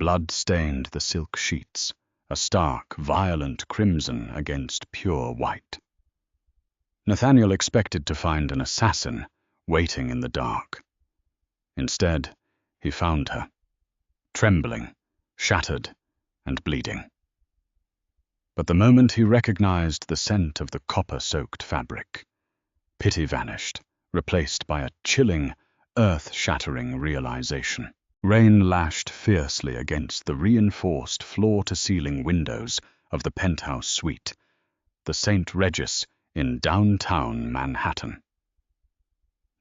Blood stained the silk sheets, a stark, violent crimson against pure white. Nathaniel expected to find an assassin waiting in the dark. Instead, he found her, trembling, shattered, and bleeding. But the moment he recognized the scent of the copper-soaked fabric, pity vanished, replaced by a chilling, earth-shattering realization. Rain lashed fiercely against the reinforced floor-to-ceiling windows of the penthouse suite, the St. Regis in downtown Manhattan.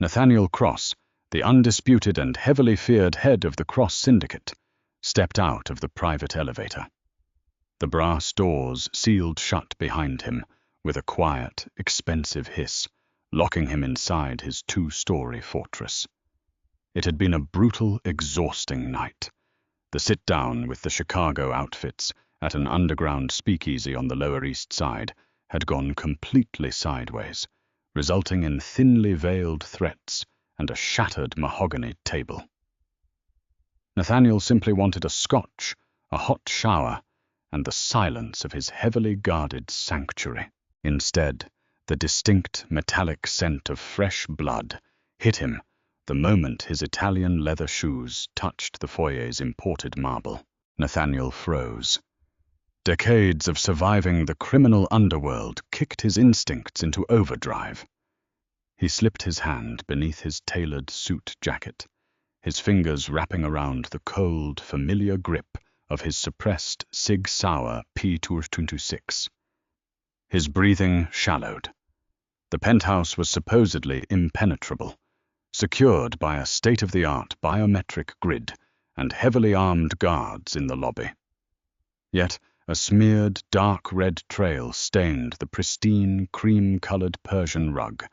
Nathaniel Cross, the undisputed and heavily feared head of the Cross Syndicate, stepped out of the private elevator. The brass doors sealed shut behind him with a quiet, expensive hiss, locking him inside his two-story fortress. It had been a brutal, exhausting night. The sit-down with the Chicago outfits at an underground speakeasy on the Lower East Side had gone completely sideways, resulting in thinly veiled threats and a shattered mahogany table. Nathaniel simply wanted a scotch, a hot shower, and the silence of his heavily guarded sanctuary. Instead, the distinct metallic scent of fresh blood hit him the moment his Italian leather shoes touched the foyer's imported marble. Nathaniel froze. Decades of surviving the criminal underworld kicked his instincts into overdrive. He slipped his hand beneath his tailored suit jacket, his fingers wrapping around the cold, familiar grip of his suppressed Sig Sauer P226. His breathing shallowed. The penthouse was supposedly impenetrable, secured by a state-of-the-art biometric grid and heavily armed guards in the lobby. Yet a smeared dark red trail stained the pristine cream-colored Persian rug,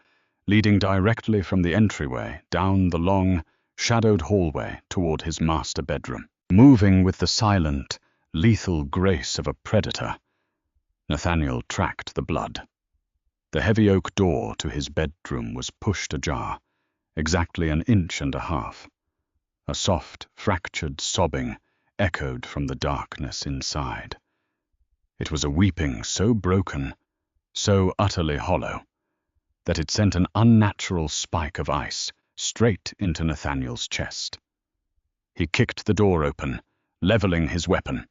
leading directly from the entryway down the long, shadowed hallway toward his master bedroom. Moving with the silent, lethal grace of a predator, Nathaniel tracked the blood. The heavy oak door to his bedroom was pushed ajar, exactly 1.5 inches. A soft, fractured sobbing echoed from the darkness inside. It was a weeping so broken, so utterly hollow, that it sent an unnatural spike of ice straight into Nathaniel's chest. He kicked the door open, leveling his weapon.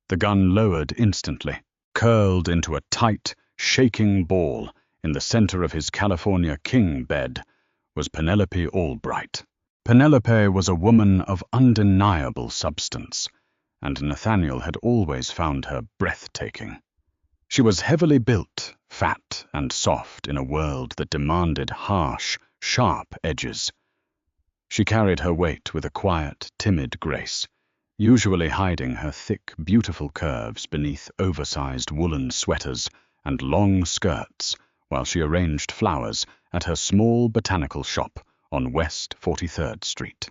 The gun lowered instantly, curled into a tight, shaking ball in the center of his California king bed was Penelope Albright. Penelope was a woman of undeniable substance, and Nathaniel had always found her breathtaking. She was heavily built, fat and soft in a world that demanded harsh, sharp edges. She carried her weight with a quiet, timid grace, usually hiding her thick, beautiful curves beneath oversized woolen sweaters and long skirts while she arranged flowers at her small botanical shop on West 43rd Street.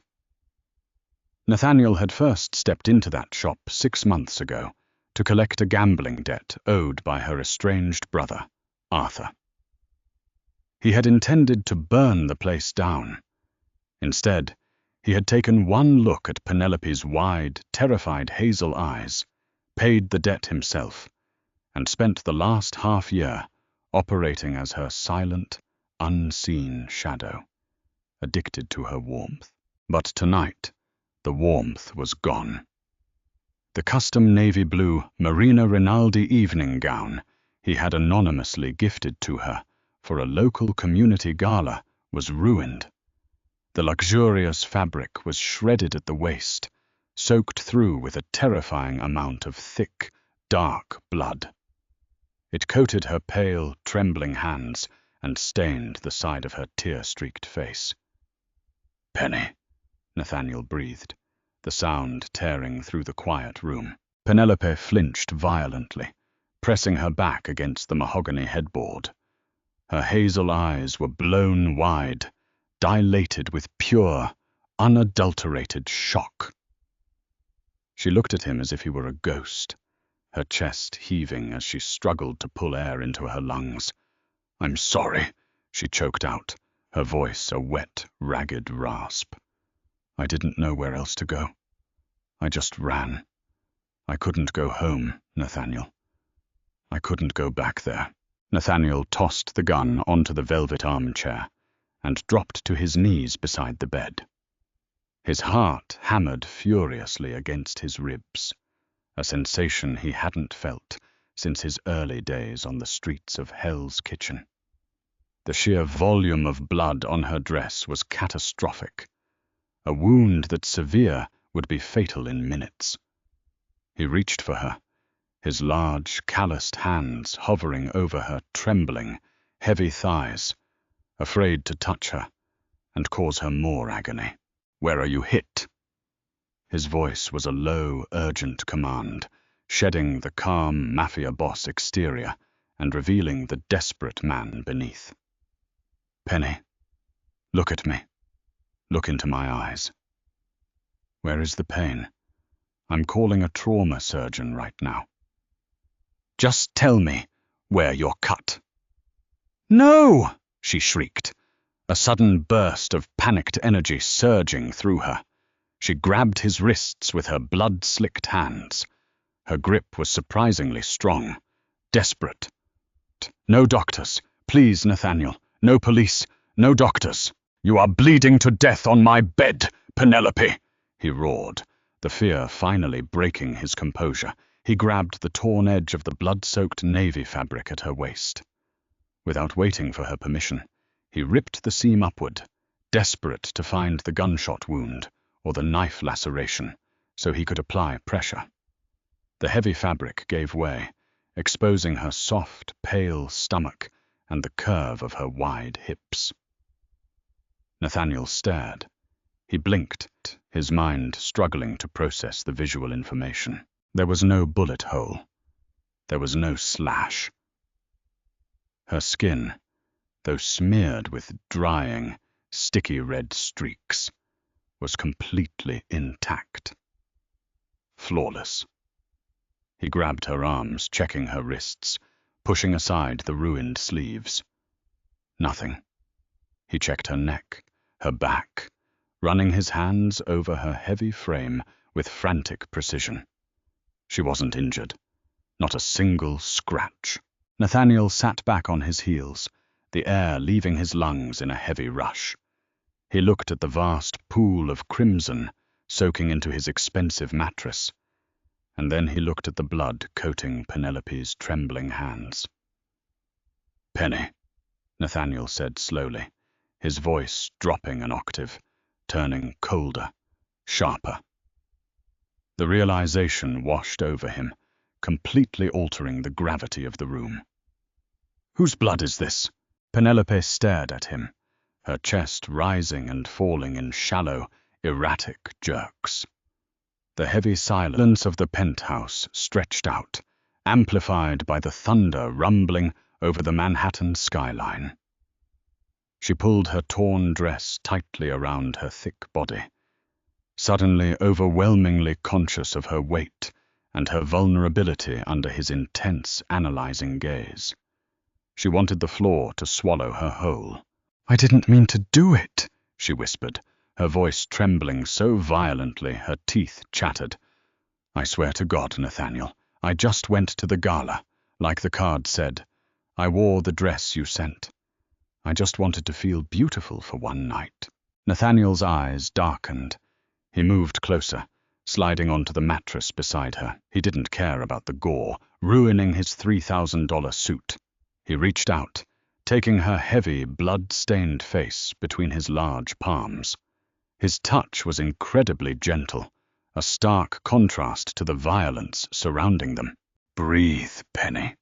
Nathaniel had first stepped into that shop 6 months ago to collect a gambling debt owed by her estranged brother, Arthur. He had intended to burn the place down. Instead, he had taken one look at Penelope's wide, terrified hazel eyes, paid the debt himself, and spent the last half-year operating as her silent, unseen shadow, addicted to her warmth. But tonight, the warmth was gone. The custom navy blue Marina Rinaldi evening gown he had anonymously gifted to her for a local community gala was ruined. The luxurious fabric was shredded at the waist, soaked through with a terrifying amount of thick, dark blood. It coated her pale, trembling hands and stained the side of her tear-streaked face. "Penny," Nathaniel breathed, the sound tearing through the quiet room. Penelope flinched violently, pressing her back against the mahogany headboard. Her hazel eyes were blown wide, dilated with pure, unadulterated shock. She looked at him as if he were a ghost, her chest heaving as she struggled to pull air into her lungs. "I'm sorry," she choked out, her voice a wet, ragged rasp. "I didn't know where else to go. I just ran. I couldn't go home, Nathaniel. I couldn't go back there. Nathaniel tossed the gun onto the velvet armchair and dropped to his knees beside the bed. His heart hammered furiously against his ribs, a sensation he hadn't felt since his early days on the streets of Hell's Kitchen. The sheer volume of blood on her dress was catastrophic. A wound that severe would be fatal in minutes. He reached for her, his large, calloused hands hovering over her trembling, heavy thighs, afraid to touch her and cause her more agony. "Where are you hit?" His voice was a low, urgent command, shedding the calm Mafia boss exterior and revealing the desperate man beneath. "Penny, look at me. Look into my eyes. Where is the pain? I'm calling a trauma surgeon right now." "Just tell me where you're cut." "No!" she shrieked, a sudden burst of panicked energy surging through her. She grabbed his wrists with her blood-slicked hands. Her grip was surprisingly strong, desperate. "No doctors. Please, Nathaniel. No police. No doctors. You are bleeding to death on my bed, Penelope," he roared, the fear finally breaking his composure. He grabbed the torn edge of the blood-soaked navy fabric at her waist. Without waiting for her permission, he ripped the seam upward, desperate to find the gunshot wound or the knife laceration, so he could apply pressure. The heavy fabric gave way, exposing her soft, pale stomach and the curve of her wide hips. Nathaniel stared. He blinked, his mind struggling to process the visual information. There was no bullet hole. There was no slash. Her skin, though smeared with drying, sticky red streaks, was completely intact. Flawless. He grabbed her arms, checking her wrists, pushing aside the ruined sleeves. Nothing. He checked her neck, her back, running his hands over her heavy frame with frantic precision. She wasn't injured. Not a single scratch. Nathaniel sat back on his heels, the air leaving his lungs in a heavy rush. He looked at the vast pool of crimson soaking into his expensive mattress, and then he looked at the blood coating Penelope's trembling hands. "Penny," Nathaniel said slowly, his voice dropping an octave, turning colder, sharper. The realization washed over him, completely altering the gravity of the room. "Whose blood is this?" Penelope stared at him, her chest rising and falling in shallow, erratic jerks. The heavy silence of the penthouse stretched out, amplified by the thunder rumbling over the Manhattan skyline. She pulled her torn dress tightly around her thick body, suddenly overwhelmingly conscious of her weight and her vulnerability under his intense, analyzing gaze. She wanted the floor to swallow her whole. "I didn't mean to do it," she whispered, her voice trembling so violently her teeth chattered. "I swear to God, Nathaniel, I just went to the gala, like the card said. I wore the dress you sent. I just wanted to feel beautiful for one night." Nathaniel's eyes darkened. He moved closer, sliding onto the mattress beside her. He didn't care about the gore, ruining his $3,000 suit. He reached out, taking her heavy, blood-stained face between his large palms. His touch was incredibly gentle, a stark contrast to the violence surrounding them. "Breathe, Penny,"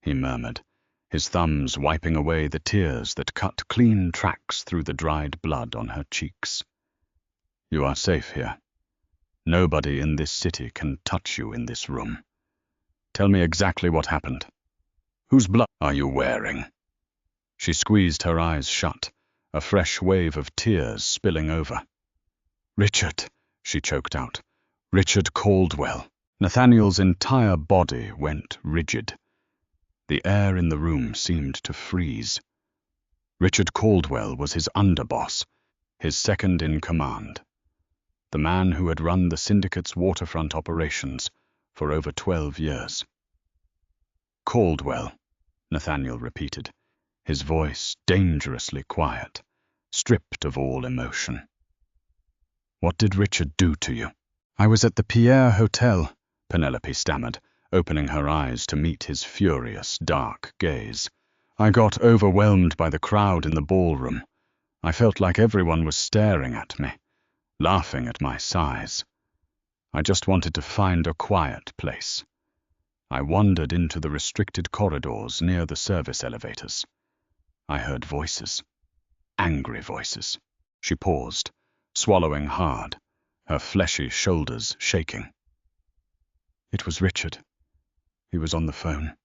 he murmured, his thumbs wiping away the tears that cut clean tracks through the dried blood on her cheeks. "You are safe here. Nobody in this city can touch you in this room. Tell me exactly what happened. Whose blood are you wearing?" She squeezed her eyes shut, a fresh wave of tears spilling over. "Richard," she choked out. "Richard Caldwell." Nathaniel's entire body went rigid. The air in the room seemed to freeze. Richard Caldwell was his underboss, his second in command. the man who had run the syndicate's waterfront operations for over 12 years. "Caldwell," Nathaniel repeated, his voice dangerously quiet, stripped of all emotion. "What did Richard do to you?" "I was at the Pierre Hotel," Penelope stammered, opening her eyes to meet his furious, dark gaze. "I got overwhelmed by the crowd in the ballroom. I felt like everyone was staring at me, laughing at my size. I just wanted to find a quiet place. I wandered into the restricted corridors near the service elevators. I heard voices, angry voices." She paused, swallowing hard, her fleshy shoulders shaking. "It was Richard. He was on the phone.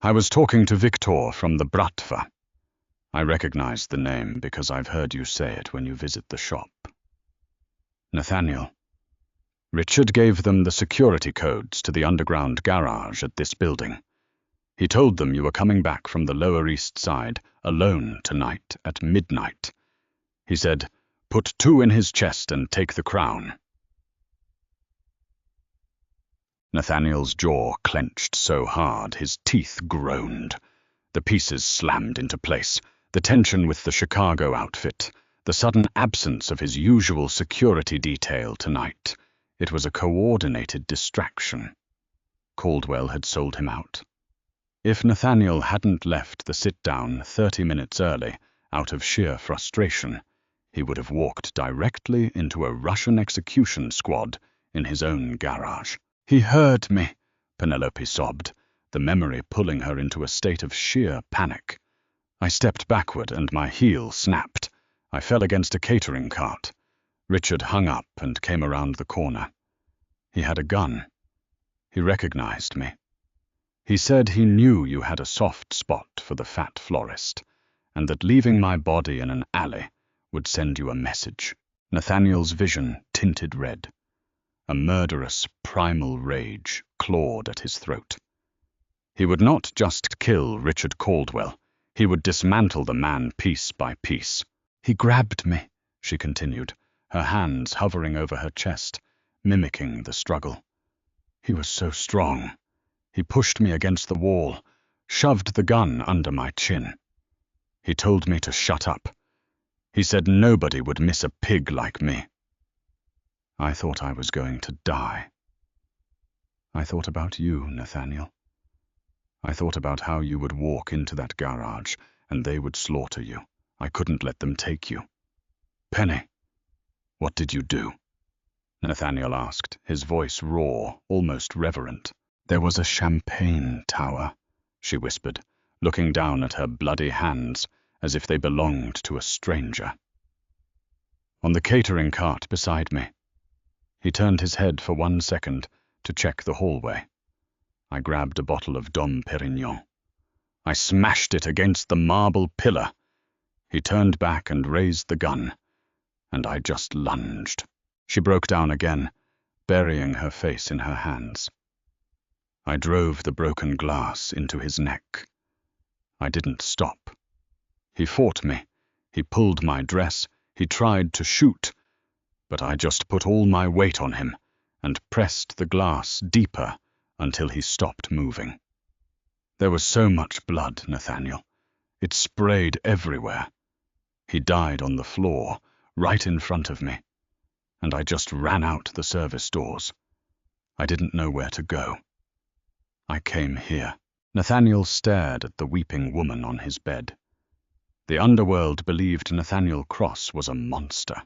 I was talking to Victor from the Bratva. I recognized the name because I've heard you say it when you visit the shop." "Nathaniel, Richard gave them the security codes to the underground garage at this building. He told them you were coming back from the Lower East Side alone tonight at midnight. He said, 'Put 2 in his chest and take the crown.'" Nathaniel's jaw clenched so hard his teeth groaned. The pieces slammed into place, the tension with the Chicago outfit, the sudden absence of his usual security detail tonight. It was a coordinated distraction. Caldwell had sold him out. If Nathaniel hadn't left the sit-down 30 minutes early, out of sheer frustration, he would have walked directly into a Russian execution squad in his own garage. "He heard me," Penelope sobbed, the memory pulling her into a state of sheer panic. "I stepped backward and my heel snapped. I fell against a catering cart. Richard hung up and came around the corner. He had a gun. He recognized me. He said he knew you had a soft spot for the fat florist, and that leaving my body in an alley would send you a message." Nathaniel's vision tinted red. A murderous, primal rage clawed at his throat. He would not just kill Richard Caldwell. He would dismantle the man piece by piece. "He grabbed me," she continued, her hands hovering over her chest, mimicking the struggle. "He was so strong. He pushed me against the wall, shoved the gun under my chin. He told me to shut up. He said nobody would miss a pig like me. I thought I was going to die. I thought about you, Nathaniel. I thought about how you would walk into that garage and they would slaughter you. I couldn't let them take you." "Penny, what did you do?" Nathaniel asked, his voice raw, almost reverent. "There was a champagne tower," she whispered, looking down at her bloody hands as if they belonged to a stranger. "On the catering cart beside me." He turned his head for 1 second to check the hallway. I grabbed a bottle of Dom Perignon. I smashed it against the marble pillar. He turned back and raised the gun, and I just lunged. She broke down again, burying her face in her hands. I drove the broken glass into his neck. I didn't stop. He fought me. He pulled my dress. He tried to shoot. But I just put all my weight on him and pressed the glass deeper until he stopped moving. There was so much blood, Nathaniel. It sprayed everywhere. He died on the floor, right in front of me, and I just ran out the service doors. I didn't know where to go. I came here." Nathaniel stared at the weeping woman on his bed. The underworld believed Nathaniel Cross was a monster.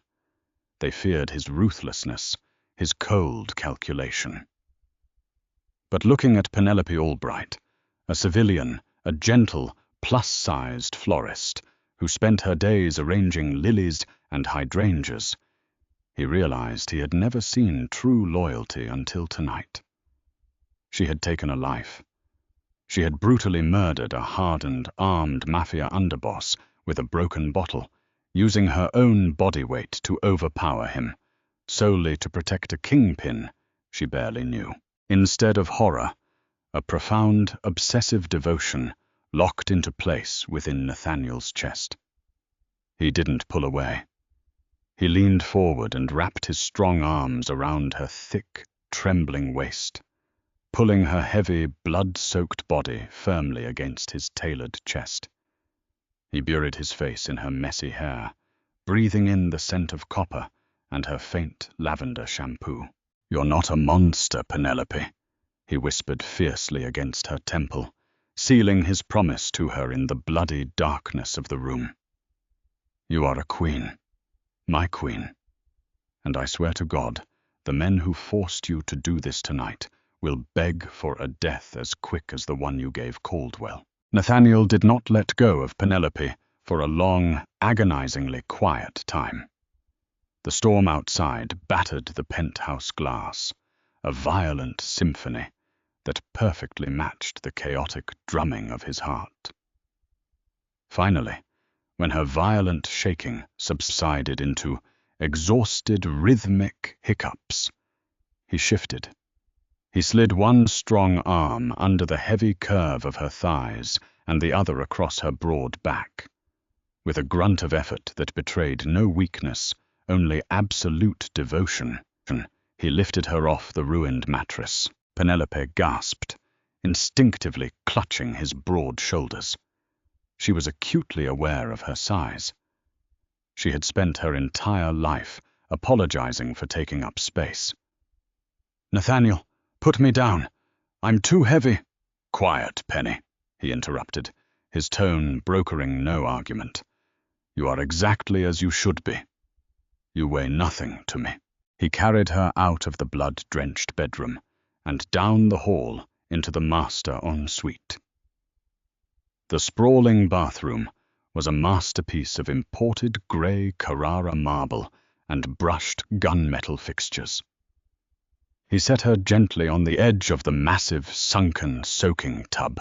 They feared his ruthlessness, his cold calculation. But looking at Penelope Albright, a civilian, a gentle, plus-sized florist who spent her days arranging lilies and hydrangeas, he realized he had never seen true loyalty until tonight. She had taken a life. She had brutally murdered a hardened, armed Mafia underboss with a broken bottle, using her own body weight to overpower him, solely to protect a kingpin she barely knew. Instead of horror, a profound, obsessive devotion locked into place within Nathaniel's chest. He didn't pull away. He leaned forward and wrapped his strong arms around her thick, trembling waist, pulling her heavy, blood-soaked body firmly against his tailored chest. He buried his face in her messy hair, breathing in the scent of copper and her faint lavender shampoo. "You're not a monster, Penelope," he whispered fiercely against her temple, sealing his promise to her in the bloody darkness of the room. "You are a queen, my queen, and I swear to God, the men who forced you to do this tonight will beg for a death as quick as the one you gave Caldwell." Nathaniel did not let go of Penelope for a long, agonizingly quiet time. The storm outside battered the penthouse glass, a violent symphony that perfectly matched the chaotic drumming of his heart. Finally, when her violent shaking subsided into exhausted rhythmic hiccups, he shifted. He slid one strong arm under the heavy curve of her thighs and the other across her broad back. With a grunt of effort that betrayed no weakness, only absolute devotion, he lifted her off the ruined mattress. Penelope gasped, instinctively clutching his broad shoulders. She was acutely aware of her size. She had spent her entire life apologizing for taking up space. "Nathaniel, put me down. I'm too heavy." "Quiet, Penny," he interrupted, his tone brokering no argument. "You are exactly as you should be. You weigh nothing to me." He carried her out of the blood-drenched bedroom and down the hall into the master ensuite. The sprawling bathroom was a masterpiece of imported grey Carrara marble and brushed gunmetal fixtures. He set her gently on the edge of the massive, sunken soaking tub.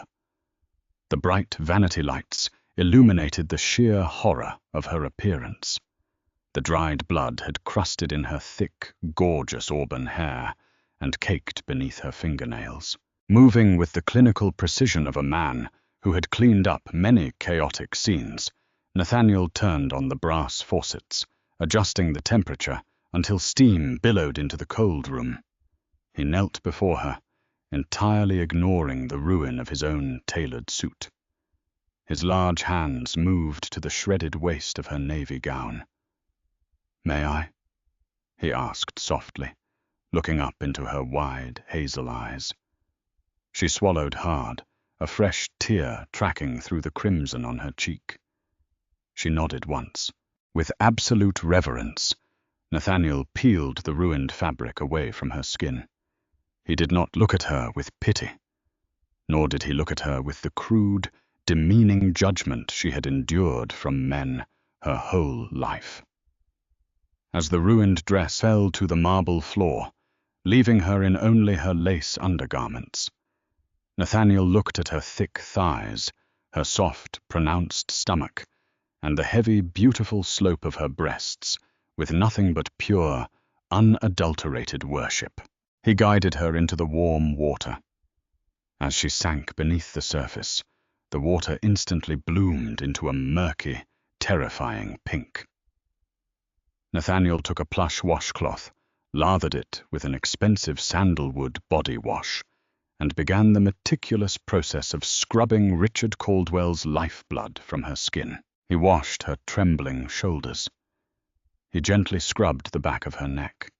The bright vanity lights illuminated the sheer horror of her appearance. The dried blood had crusted in her thick, gorgeous auburn hair and caked beneath her fingernails. Moving with the clinical precision of a man who had cleaned up many chaotic scenes, Nathaniel turned on the brass faucets, adjusting the temperature until steam billowed into the cold room. He knelt before her, entirely ignoring the ruin of his own tailored suit. His large hands moved to the shredded waist of her navy gown. "May I?" he asked softly, looking up into her wide, hazel eyes. She swallowed hard, a fresh tear tracking through the crimson on her cheek. She nodded once. With absolute reverence, Nathaniel peeled the ruined fabric away from her skin. He did not look at her with pity, nor did he look at her with the crude, demeaning judgment she had endured from men her whole life. As the ruined dress fell to the marble floor, leaving her in only her lace undergarments, Nathaniel looked at her thick thighs, her soft, pronounced stomach, and the heavy, beautiful slope of her breasts, with nothing but pure, unadulterated worship. He guided her into the warm water. As she sank beneath the surface, the water instantly bloomed into a murky, terrifying pink. Nathaniel took a plush washcloth, lathered it with an expensive sandalwood body wash, and began the meticulous process of scrubbing Richard Caldwell's lifeblood from her skin. He washed her trembling shoulders. He gently scrubbed the back of her neck.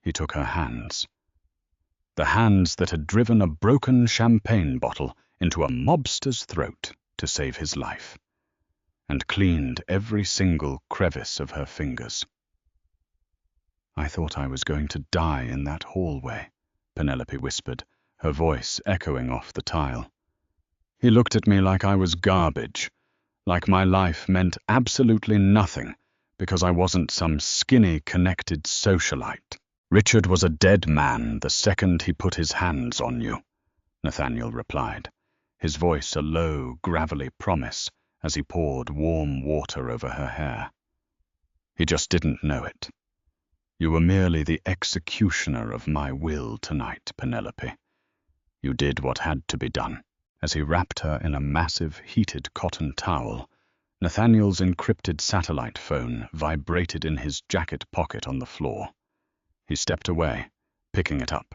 He took her hands. The hands that had driven a broken champagne bottle into a mobster's throat to save his life, and cleaned every single crevice of her fingers. "I thought I was going to die in that hallway," Penelope whispered, her voice echoing off the tile. "He looked at me like I was garbage, like my life meant absolutely nothing because I wasn't some skinny, connected socialite." "Richard was a dead man the second he put his hands on you," Nathaniel replied, his voice a low, gravelly promise as he poured warm water over her hair. "He just didn't know it. You were merely the executioner of my will tonight, Penelope. You did what had to be done." As he wrapped her in a massive, heated cotton towel, Nathaniel's encrypted satellite phone vibrated in his jacket pocket on the floor. He stepped away, picking it up.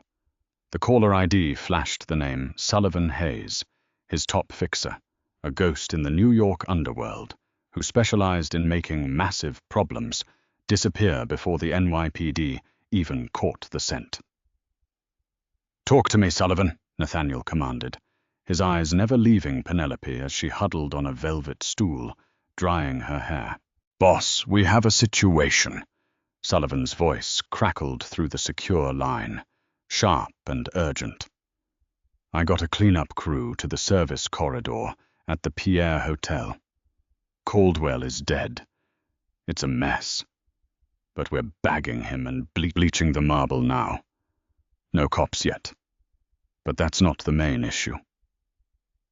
The caller ID flashed the name Sullivan Hayes, his top fixer, a ghost in the New York underworld, who specialized in making massive problems disappear before the NYPD even caught the scent. "Talk to me, Sullivan," Nathaniel commanded, his eyes never leaving Penelope as she huddled on a velvet stool, drying her hair. "Boss, we have a situation." Sullivan's voice crackled through the secure line, sharp and urgent. "I got a cleanup crew to the service corridor at the Pierre Hotel. Caldwell is dead. It's a mess. But we're bagging him and bleaching the marble now. No cops yet. But that's not the main issue.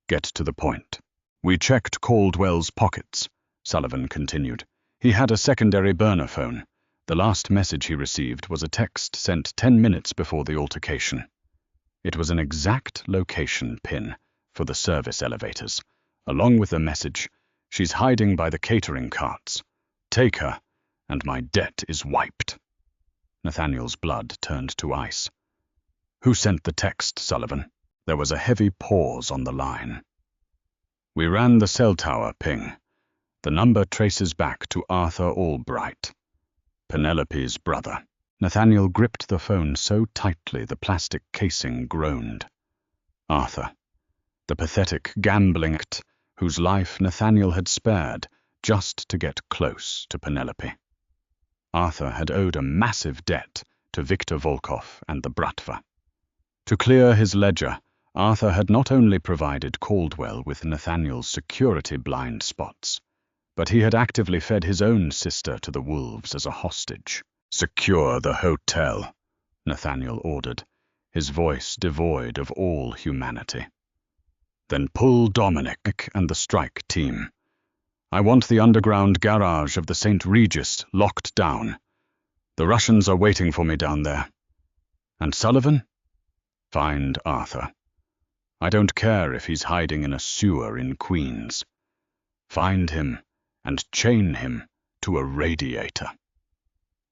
Get to the point." "We checked Caldwell's pockets," Sullivan continued. "He had a secondary burner phone. The last message he received was a text sent 10 minutes before the altercation. It was an exact location pin for the service elevators, along with the message, 'She's hiding by the catering carts. Take her, and my debt is wiped.'" Nathaniel's blood turned to ice. "Who sent the text, Sullivan?" There was a heavy pause on the line. "We ran the cell tower ping. The number traces back to Arthur Albright, Penelope's brother." Nathaniel gripped the phone so tightly the plastic casing groaned. Arthur, the pathetic gambling act whose life Nathaniel had spared just to get close to Penelope. Arthur had owed a massive debt to Victor Volkov and the Bratva. To clear his ledger, Arthur had not only provided Caldwell with Nathaniel's security blind spots, but he had actively fed his own sister to the wolves as a hostage. "Secure the hotel," Nathaniel ordered, his voice devoid of all humanity. "Then pull Dominic and the strike team. I want the underground garage of the St. Regis locked down. The Russians are waiting for me down there. And Sullivan? Find Arthur. I don't care if he's hiding in a sewer in Queens. Find him and chain him to a radiator."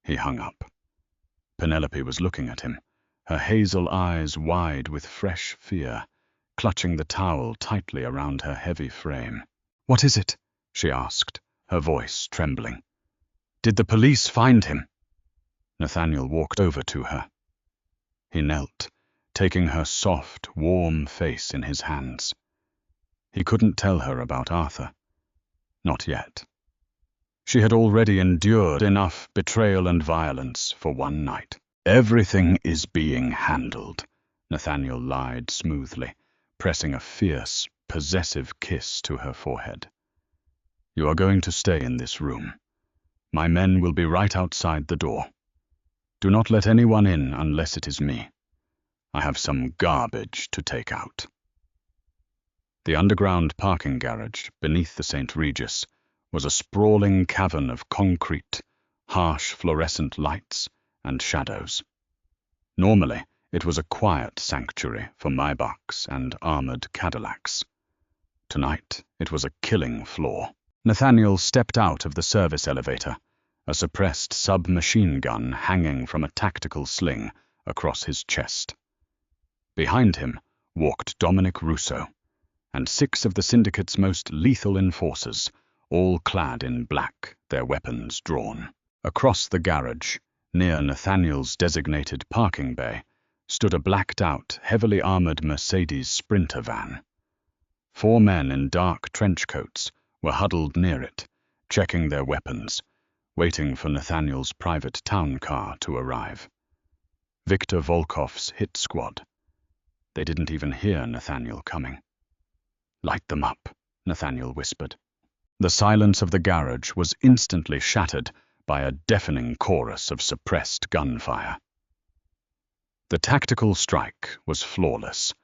He hung up. Penelope was looking at him, her hazel eyes wide with fresh fear, clutching the towel tightly around her heavy frame. "What is it?" she asked, her voice trembling. "Did the police find him?" Nathaniel walked over to her. He knelt, taking her soft, warm face in his hands. He couldn't tell her about Arthur. Not yet. She had already endured enough betrayal and violence for one night. "Everything is being handled," Nathaniel lied smoothly, pressing a fierce, possessive kiss to her forehead. "You are going to stay in this room. My men will be right outside the door. Do not let anyone in unless it is me. I have some garbage to take out." The underground parking garage beneath the St. Regis was a sprawling cavern of concrete, harsh fluorescent lights and shadows. Normally, it was a quiet sanctuary for Maybachs and armored Cadillacs. Tonight, it was a killing floor. Nathaniel stepped out of the service elevator, a suppressed submachine gun hanging from a tactical sling across his chest. Behind him walked Dominic Russo, and 6 of the syndicate's most lethal enforcers, all clad in black, their weapons drawn. Across the garage, near Nathaniel's designated parking bay, stood a blacked-out, heavily armored Mercedes Sprinter van. 4 men in dark trench coats were huddled near it, checking their weapons, waiting for Nathaniel's private town car to arrive. Victor Volkov's hit squad. They didn't even hear Nathaniel coming. "Light them up," Nathaniel whispered. The silence of the garage was instantly shattered by a deafening chorus of suppressed gunfire. The tactical strike was flawless.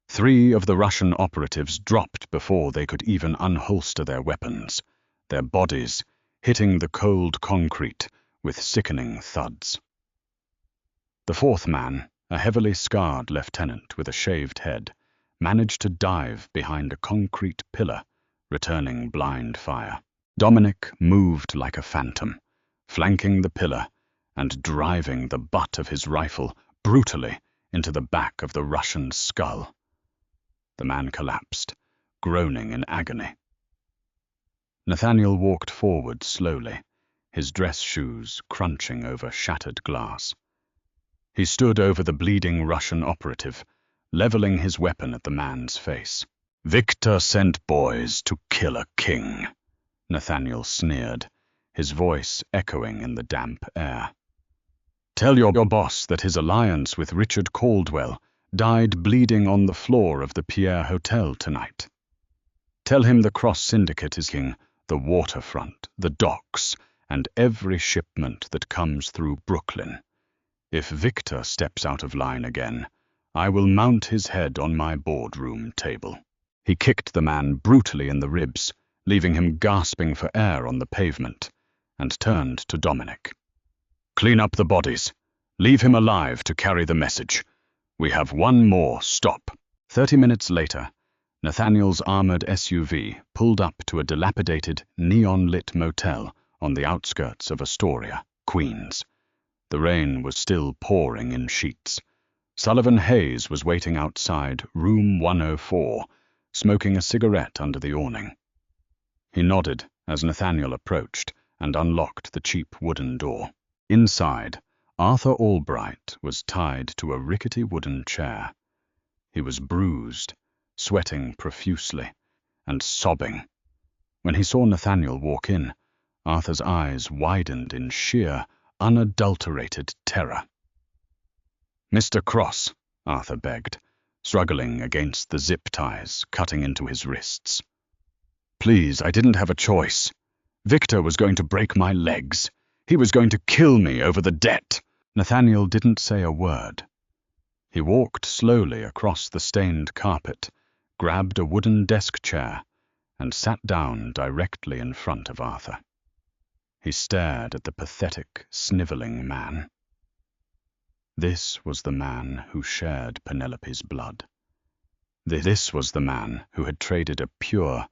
3 of the Russian operatives dropped before they could even unholster their weapons, their bodies hitting the cold concrete with sickening thuds. The 4th man, a heavily scarred lieutenant with a shaved head, managed to dive behind a concrete pillar, returning blind fire. Dominic moved like a phantom, flanking the pillar and driving the butt of his rifle brutally into the back of the Russian's skull. The man collapsed, groaning in agony. Nathaniel walked forward slowly, his dress shoes crunching over shattered glass. He stood over the bleeding Russian operative, leveling his weapon at the man's face. "Victor sent boys to kill a king," Nathaniel sneered, his voice echoing in the damp air. "Tell your boss that his alliance with Richard Caldwell died bleeding on the floor of the Pierre Hotel tonight. Tell him the Cross Syndicate is king, the waterfront, the docks, and every shipment that comes through Brooklyn. If Victor steps out of line again, I will mount his head on my boardroom table." He kicked the man brutally in the ribs, leaving him gasping for air on the pavement, and turned to Dominic. "Clean up the bodies. Leave him alive to carry the message. We have one more stop." 30 minutes later, Nathaniel's armored SUV pulled up to a dilapidated, neon-lit motel on the outskirts of Astoria, Queens. The rain was still pouring in sheets. Sullivan Hayes was waiting outside room 104, smoking a cigarette under the awning. He nodded as Nathaniel approached and unlocked the cheap wooden door. Inside, Arthur Albright was tied to a rickety wooden chair. He was bruised, sweating profusely, and sobbing. When he saw Nathaniel walk in, Arthur's eyes widened in sheer, unadulterated terror. "Mr. Cross," Arthur begged, struggling against the zip ties cutting into his wrists. "Please, I didn't have a choice. Victor was going to break my legs. He was going to kill me over the debt." Nathaniel didn't say a word. He walked slowly across the stained carpet, grabbed a wooden desk chair, and sat down directly in front of Arthur. He stared at the pathetic, sniveling man. This was the man who shared Penelope's blood. This was the man who had traded a pure,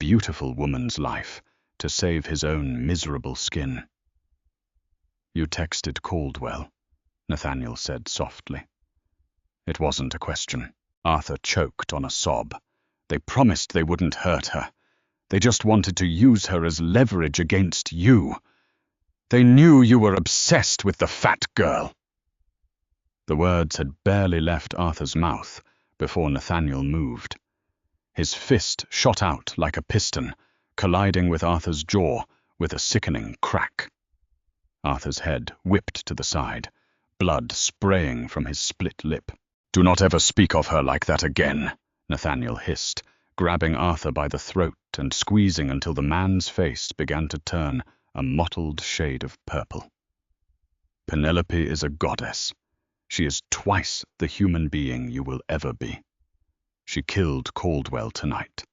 beautiful woman's life to save his own miserable skin. "You texted Caldwell," Nathaniel said softly. "It wasn't a question." Arthur choked on a sob. "They promised they wouldn't hurt her. They just wanted to use her as leverage against you. They knew you were obsessed with the fat girl." The words had barely left Arthur's mouth before Nathaniel moved. His fist shot out like a piston, colliding with Arthur's jaw with a sickening crack. Arthur's head whipped to the side, blood spraying from his split lip. "Do not ever speak of her like that again," Nathaniel hissed, grabbing Arthur by the throat and squeezing until the man's face began to turn a mottled shade of purple. "Penelope is a goddess. She is twice the human being you will ever be. She killed Caldwell tonight.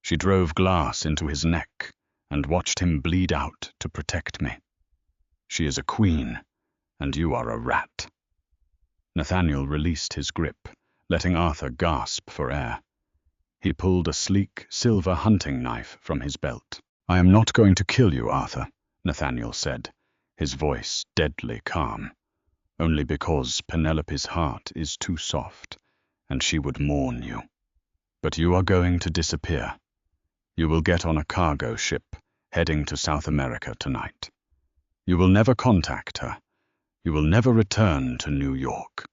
She drove glass into his neck and watched him bleed out to protect me. She is a queen, and you are a rat." Nathaniel released his grip, letting Arthur gasp for air. He pulled a sleek, silver hunting knife from his belt. "I am not going to kill you, Arthur," Nathaniel said, his voice deadly calm. "Only because Penelope's heart is too soft, and she would mourn you. But you are going to disappear. You will get on a cargo ship, heading to South America tonight. You will never contact her. You will never return to New York.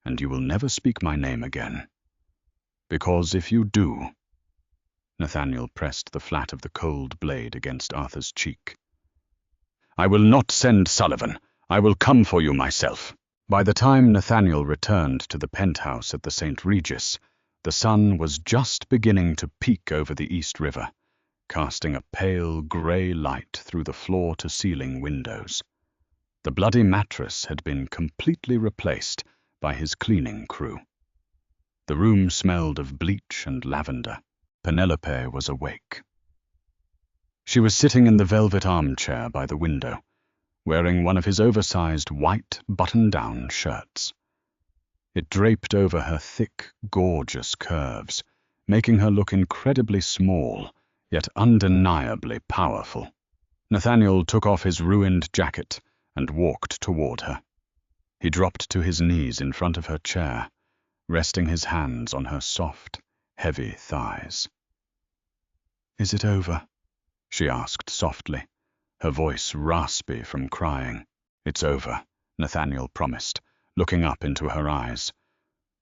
And you will never speak my name again. Because if you do—" Nathaniel pressed the flat of the cold blade against Arthur's cheek. "I will not send Sullivan. I will come for you myself." By the time Nathaniel returned to the penthouse at the St. Regis, the sun was just beginning to peek over the East River, casting a pale grey light through the floor-to-ceiling windows. The bloody mattress had been completely replaced by his cleaning crew. The room smelled of bleach and lavender. Penelope was awake. She was sitting in the velvet armchair by the window, wearing one of his oversized white button-down shirts. It draped over her thick, gorgeous curves, making her look incredibly small yet undeniably powerful. Nathaniel took off his ruined jacket and walked toward her. He dropped to his knees in front of her chair, resting his hands on her soft, heavy thighs. "Is it over?" she asked softly, her voice raspy from crying. "It's over," Nathaniel promised, looking up into her eyes.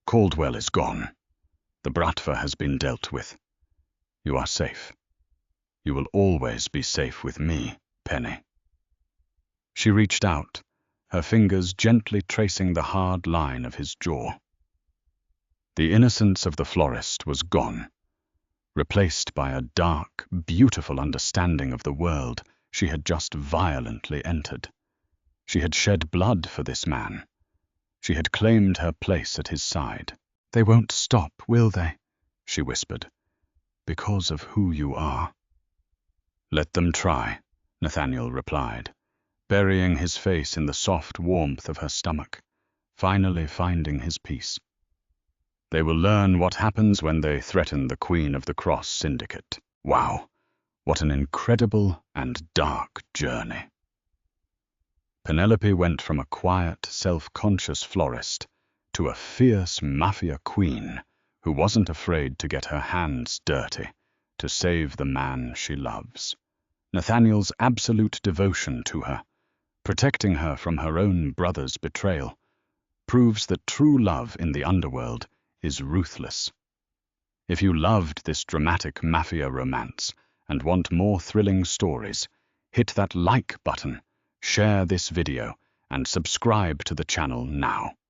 "Caldwell is gone. The Bratva has been dealt with. You are safe. You will always be safe with me, Penny." She reached out, her fingers gently tracing the hard line of his jaw. The innocence of the florist was gone, replaced by a dark, beautiful understanding of the world she had just violently entered. She had shed blood for this man. She had claimed her place at his side. "They won't stop, will they?" she whispered. "Because of who you are." "Let them try," Nathaniel replied, burying his face in the soft warmth of her stomach, finally finding his peace. "They will learn what happens when they threaten the Queen of the Cross Syndicate." Wow, what an incredible and dark journey. Penelope went from a quiet, self-conscious florist to a fierce Mafia queen who wasn't afraid to get her hands dirty to save the man she loves. Nathaniel's absolute devotion to her, protecting her from her own brother's betrayal, proves that true love in the underworld is ruthless. If you loved this dramatic Mafia romance and want more thrilling stories, hit that like button, share this video, and subscribe to the channel now.